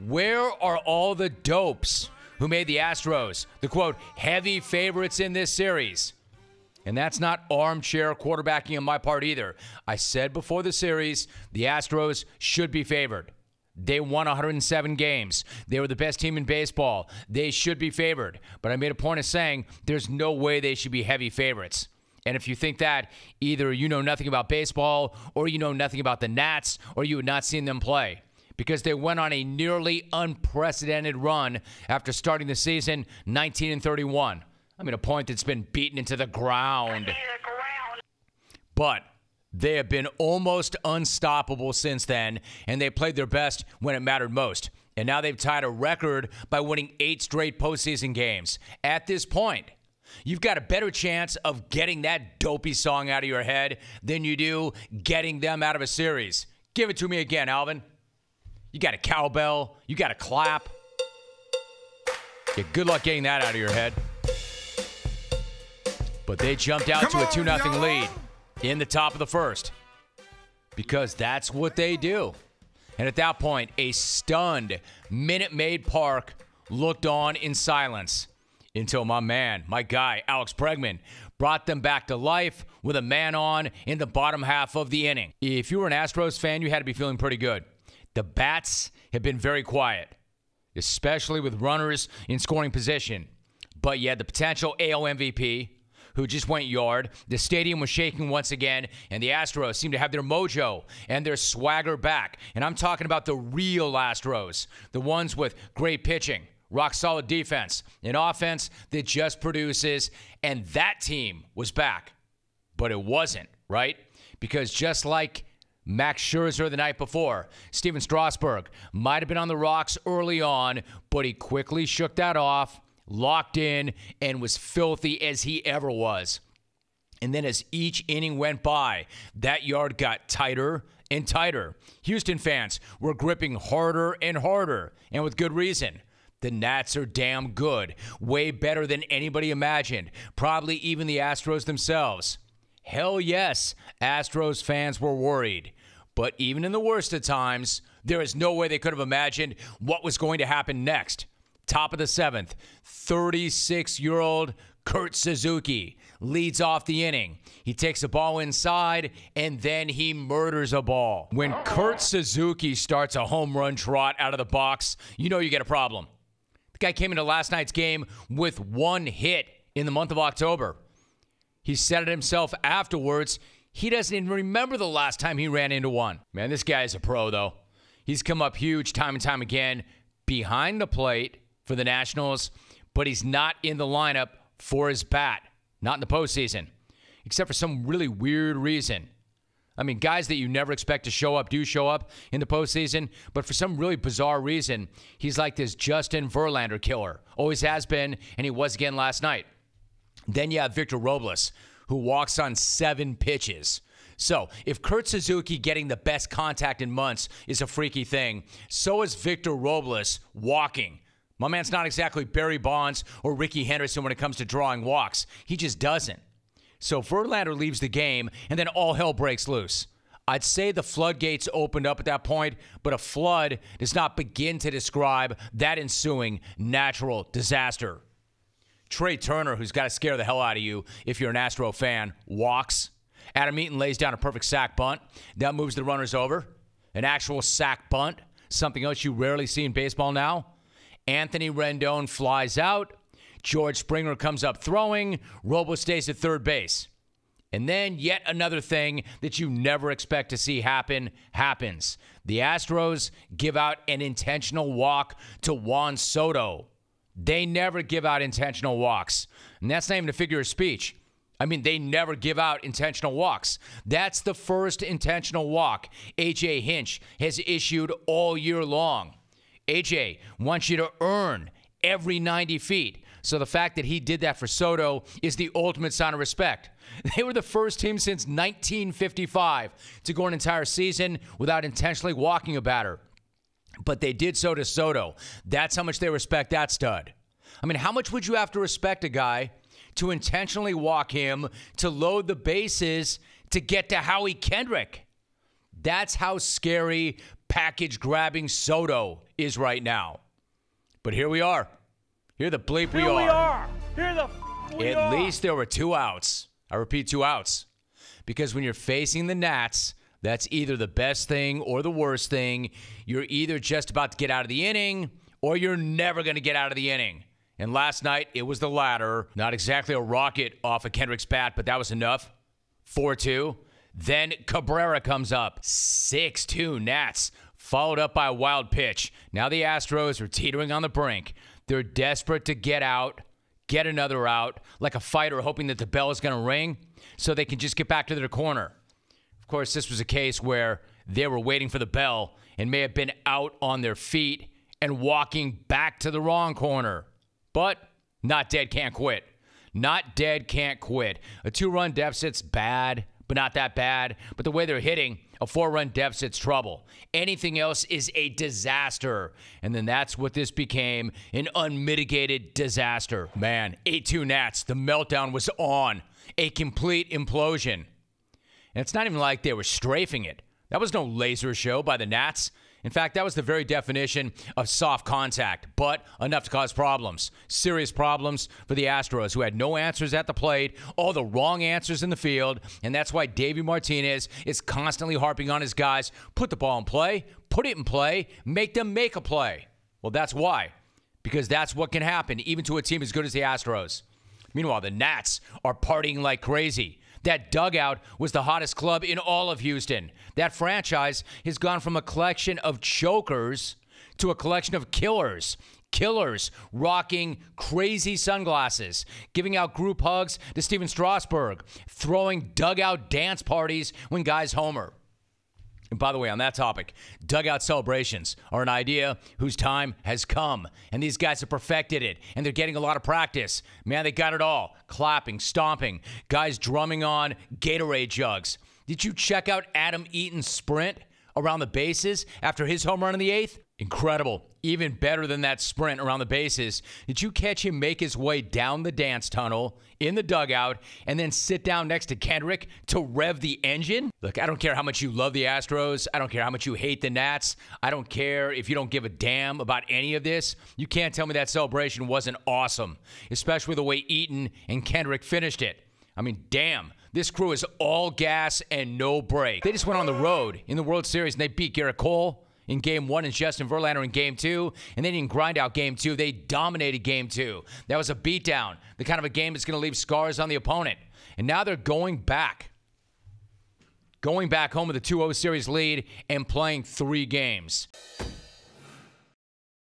Where are all the dopes who made the Astros the, quote, heavy favorites in this series? And that's not armchair quarterbacking on my part either. I said before the series, the Astros should be favored. They won 107 games. They were the best team in baseball. They should be favored. But I made a point of saying there's no way they should be heavy favorites. And if you think that, either you know nothing about baseball, or you know nothing about the Nats, or you had not seen them play. Because they went on a nearly unprecedented run after starting the season 19-31. I mean, a point that's been beaten into the ground. But they have been almost unstoppable since then, and they played their best when it mattered most. And now they've tied a record by winning 8 straight postseason games. At this point, you've got a better chance of getting that dopey song out of your head than you do getting them out of a series. Give it to me again, Alvin. You got a cowbell. You got a clap. Yeah, good luck getting that out of your head. But they jumped out to a 2-0 lead in the top of the first. Because that's what they do. And at that point, a stunned Minute Maid Park looked on in silence. Until my guy, Alex Bregman, brought them back to life with a man on in the bottom half of the inning. If you were an Astros fan, you had to be feeling pretty good. The bats have been very quiet, especially with runners in scoring position. But you had the potential AL MVP, who just went yard. The stadium was shaking once again, and the Astros seemed to have their mojo and their swagger back. And I'm talking about the real Astros, the ones with great pitching, rock-solid defense, an offense that just produces, and that team was back. But it wasn't, right? Because just like Max Scherzer the night before, Steven Strasburg might have been on the rocks early on, but he quickly shook that off, locked in, and was filthy as he ever was. And then as each inning went by, that yard got tighter and tighter. Houston fans were gripping harder and harder, and with good reason. The Nats are damn good, way better than anybody imagined, probably even the Astros themselves. Hell yes, Astros fans were worried. But even in the worst of times, there is no way they could have imagined what was going to happen next. Top of the 7th, 36-year-old Kurt Suzuki leads off the inning. He takes a ball inside, and then he murders a ball. When Kurt Suzuki starts a home run trot out of the box, you know you get a problem. The guy came into last night's game with 1 hit in the month of October. He said it himself afterwards. He doesn't even remember the last time he ran into one. Man, this guy is a pro, though. He's come up huge time and time again behind the plate for the Nationals, but he's not in the lineup for his bat. Not in the postseason, except for some really weird reason. I mean, guys that you never expect to show up do show up in the postseason, but for some really bizarre reason, he's like this Justin Verlander killer. Always has been, and he was again last night. Then you have Victor Robles, who walks on 7 pitches. So, if Kurt Suzuki getting the best contact in months is a freaky thing, so is Victor Robles walking. My man's not exactly Barry Bonds or Ricky Henderson when it comes to drawing walks. He just doesn't. So Verlander leaves the game, and then all hell breaks loose. I'd say the floodgates opened up at that point, but a flood does not begin to describe that ensuing natural disaster. Trey Turner, who's got to scare the hell out of you if you're an Astro fan, walks. Adam Eaton lays down a perfect sack bunt. That moves the runners over. An actual sack bunt, something else you rarely see in baseball now. Anthony Rendon flies out. George Springer comes up throwing. Robles stays at third base. And then yet another thing that you never expect to see happen happens. The Astros give out an intentional walk to Juan Soto. They never give out intentional walks. And that's not even a figure of speech. I mean, they never give out intentional walks. That's the first intentional walk A.J. Hinch has issued all year long. A.J. wants you to earn every 90 feet. So the fact that he did that for Soto is the ultimate sign of respect. They were the first team since 1955 to go an entire season without intentionally walking a batter. But they did so to Soto. That's how much they respect that stud. I mean, how much would you have to respect a guy to intentionally walk him to load the bases to get to Howie Kendrick? That's how scary package-grabbing Soto is right now. But here we are. Here the bleep we are. Here we are. Here the we At are. least there were 2 outs. I repeat, 2 outs. Because when you're facing the Nats, that's either the best thing or the worst thing. You're either just about to get out of the inning or you're never going to get out of the inning. And last night, it was the latter. Not exactly a rocket off of Kendrick's bat, but that was enough. 4-2. Then Cabrera comes up. 6-2 Nats, followed up by a wild pitch. Now the Astros are teetering on the brink. They're desperate to get out, get another out, like a fighter hoping that the bell is going to ring so they can just get back to their corner. Of course, this was a case where they were waiting for the bell and may have been out on their feet and walking back to the wrong corner. But not dead, can't quit. Not dead, can't quit. A 2-run deficit's bad, but not that bad. But the way they're hitting, a 4-run deficit's trouble. Anything else is a disaster. And then that's what this became, an unmitigated disaster. Man, 8-2 Nats, the meltdown was on. A complete implosion. And it's not even like they were strafing it. That was no laser show by the Nats. In fact, that was the very definition of soft contact, but enough to cause problems. Serious problems for the Astros, who had no answers at the plate, all the wrong answers in the field, and that's why Davey Martinez is constantly harping on his guys, put the ball in play, put it in play, make them make a play. Well, that's why, because that's what can happen, even to a team as good as the Astros. Meanwhile, the Nats are partying like crazy. That dugout was the hottest club in all of Houston. That franchise has gone from a collection of chokers to a collection of killers. Killers rocking crazy sunglasses, giving out group hugs to Steven Strasburg, throwing dugout dance parties when guys homer. And by the way, on that topic, dugout celebrations are an idea whose time has come. And these guys have perfected it. And they're getting a lot of practice. Man, they got it all. Clapping, stomping, guys drumming on Gatorade jugs. Did you check out Adam Eaton's sprint around the bases after his home run in the 8th? Incredible. Even better than that sprint around the bases. Did you catch him make his way down the dance tunnel in the dugout and then sit down next to Kendrick to rev the engine? Look, I don't care how much you love the Astros. I don't care how much you hate the Nats. I don't care if you don't give a damn about any of this. You can't tell me that celebration wasn't awesome, especially the way Eaton and Kendrick finished it. I mean, damn. This crew is all gas and no break. They just went on the road in the World Series and they beat Garrett Cole in Game 1 and Justin Verlander in Game 2, and they didn't grind out Game 2. They dominated Game 2. That was a beatdown, the kind of a game that's going to leave scars on the opponent. And now they're going back home with a 2-0 series lead and playing 3 games.